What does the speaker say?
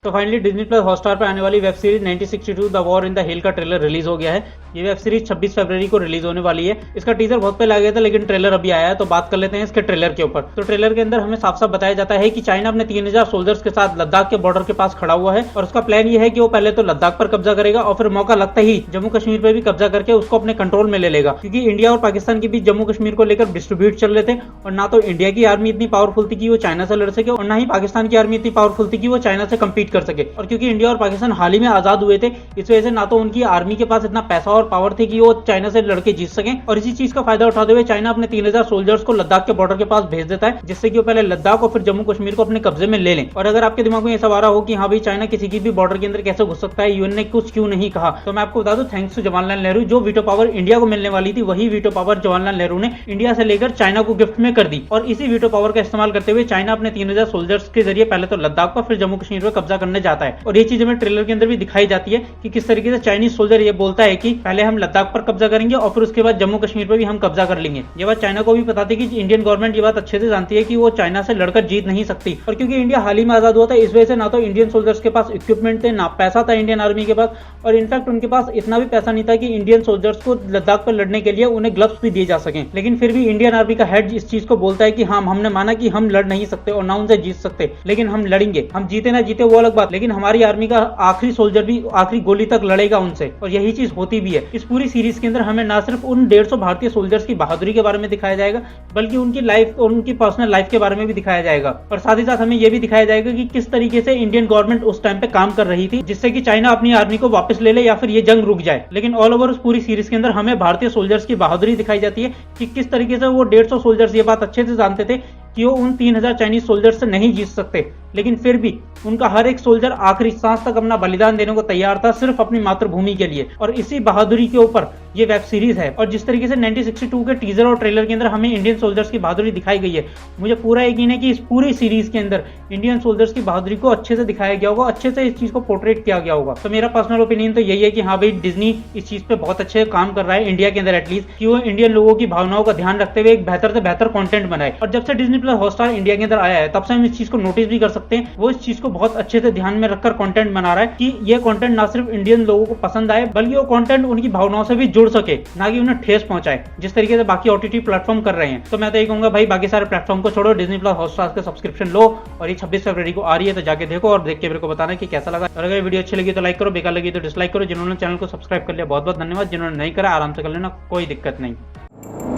तो finally Disney plus Hotstar पर आने वाली web series 1962 the war in the हिल का ट्रेलर रिलीज हो गया है। ये वेब सीरीज 26 फरवरी को रिलीज होने वाली है। इसका टीजर बहुत पहले आ गया था लेकिन ट्रेलर अभी आया है, तो बात कर लेते हैं इसके ट्रेलर के ऊपर। तो ट्रेलर के अंदर हमें साफ साफ बताया जाता है कि चाइना अपने 3000 सोल्जर्स के साथ लद्दाख के बॉर्डर के पास खड़ा हुआ है और उसका प्लान ये है कि वो पहले तो लद्दाख पर कब्जा करेगा और फिर मौका लगता ही जम्मू कश्मीर पर भी कब्जा करके उसको अपने कंट्रोल में ले लेगा, क्योंकि इंडिया और पाकिस्तान के बीच जम्मू कश्मीर को लेकर डिस्ट्रीब्यूट चल रहे थे और ना तो इंडिया की आर्मी इतनी पावरफुल थी कि वो चाइना से लड़ सके और ना ही पाकिस्तान की आर्मी इतनी पावरफुल थी कि वो चाइना से कम्पीट कर सके। और क्योंकि इंडिया और पाकिस्तान हाल ही में आजाद हुए थे, इस वजह से ना तो उनकी आर्मी के पास इतना पैसा और पावर थे कि वो चाइना से लड़के जीत सके, और इसी चीज का फायदा उठाते हुए चाइना अपने 3000 सोल्जर्स को लद्दाख के बॉर्डर के पास भेज देता है, जिससे कि वो पहले लद्दाख और फिर जम्मू कश्मीर को अपने कब्जे में ले लें। और अगर आपके दिमाग में ये सवाल हो कि हाँ भाई चाइना किसी की भी बॉर्डर के अंदर कैसे घुस सकता है, यूएन ने कुछ क्यों नहीं कहा, तो मैं आपको बता दूं थैंक्स टू जवाहरलाल नेहरू, जो वीटो पावर इंडिया को मिलने वाली थी वही वीटो पावर जवाहरलाल नेहरू ने इंडिया से लेकर चाइना को गिफ्ट में कर दी। और इसी वीटो पावर का इस्तेमाल करते हुए चाइना अपने 3000 सोल्जर्स के जरिए पहले तो लद्दाख पर फिर जम्मू कश्मीर पर कब्जा करने जाता है। और ये चीज हमें ट्रेलर के अंदर भी दिखाई जाती है कि किस तरीके से चाइनीज सोल्जर ये बोलता है कि पहले हम लद्दाख पर कब्जा करेंगे और फिर उसके बाद जम्मू कश्मीर पर भी हम कब्जा कर लेंगे। ये बात चाइना को भी पता थी कि इंडियन गवर्नमेंट ये बात अच्छे से जानती है कि वो चाइना से लड़कर जीत नहीं सकती। और क्योंकि इंडिया हाल ही में आजाद हुआ था, इस वजह से ना तो इंडियन सोल्जर्स के पास इक्विपमेंट थे, ना पैसा था इंडियन आर्मी के पास, और इनफैक्ट उनके पास इतना भी पैसा नहीं था कि इंडियन सोल्जर्स को लद्दाख पर लड़ने के लिए उन्हें ग्लव्स भी दिए जा सके। लेकिन फिर भी इंडियन आर्मी का हेड इस चीज को बोलता है कि हाँ हमने माना कि हम लड़ नहीं सकते और ना उनसे जीत सकते, लेकिन हम लड़ेंगे, हम जीते ना जीते वो अलग बात, लेकिन हमारी आर्मी का आखिरी सोल्जर भी आखिरी गोली तक लड़ेगा उनसे। और यही चीज होती भी है। इस पूरी सीरीज के अंदर हमें ना सिर्फ उन 150 भारतीय सोल्जर्स की बहादुरी के बारे में दिखाया जाएगा, बल्कि उनकी लाइफ और उनकी पर्सनल लाइफ के बारे में भी दिखाया जाएगा। और साथ ही साथ हमें यह भी दिखाया जाएगा कि किस तरीके से इंडियन गवर्नमेंट उस टाइम पे काम कर रही थी, जिससे कि चाइना अपनी आर्मी को वापस ले ले या फिर ये जंग रुक जाए। लेकिन ऑल ओवर उस पूरी सीरीज के अंदर हमें भारतीय सोल्जर्स की बहादुरी दिखाई जाती है कि किस तरीके से वो 150 सोल्जर्स ये बात अच्छे से जानते थे कि वो उन 3000 चाइनीज सोल्जर्स से नहीं जीत सकते, लेकिन फिर भी उनका हर एक सोल्जर आखिरी सांस तक अपना बलिदान देने को तैयार था, सिर्फ अपनी मातृभूमि के लिए। और इसी बहादुरी के ऊपर ये वेब सीरीज है। और जिस तरीके से 1962 के टीजर और ट्रेलर के अंदर हमें इंडियन सोल्जर्स की बहादुरी दिखाई गई है, मुझे पूरा यकीन है कि इस पूरी सीरीज के अंदर इंडियन सोल्जर्स की बहादुरी को अच्छे से दिखाया गया होगा, अच्छे से इस चीज को पोर्ट्रेट किया गया होगा। तो मेरा पर्सनल ओपिनियन तो यही है कि हाँ भाई डिज्नी इस चीज पे बहुत अच्छे काम कर रहा है इंडिया के अंदर एटलीस्ट, कि वो इंडियन लोगों की भावनाओं का ध्यान रखते हुए एक बेहतर से बेहतर कंटेंट बनाए। और जब से डिज्नी प्लस हॉटस्टार इंडिया के अंदर आया है तब से हम इस चीज को नोटिस भी कर सकते हैं, वो इस चीज को बहुत अच्छे से ध्यान में रखकर कंटेंट बना रहा है कि ये कंटेंट ना सिर्फ इंडियन लोगों को पसंद आए, बल्कि वो कंटेंट उनकी भावनाओं से भी जुड़ सके, ना कि उन्हें ठेस पहुंचाए, जिस तरीके से बाकी ओटीटी प्लेटफॉर्म कर रहे हैं। तो मैं तो यही कहूंगा भाई बाकी सारे प्लेटफॉर्म को छोड़ो, डिज्नी प्लस हॉटस्टार का सब्सक्रिप्शन लो, और ये 26 फरवरी को आ रही है तो जाके देखो और देख के मेरे को बताना कि कैसा लगा। और अगर वीडियो अच्छी लगी तो लाइक करो, बेकार लगी तो डिसलाइक करो। जिन्होंने चैनल को सब्सक्राइब कर लिया बहुत बहुत धन्यवाद, जिन्होंने नहीं करा आराम से कर लेना, कोई दिक्कत नहीं।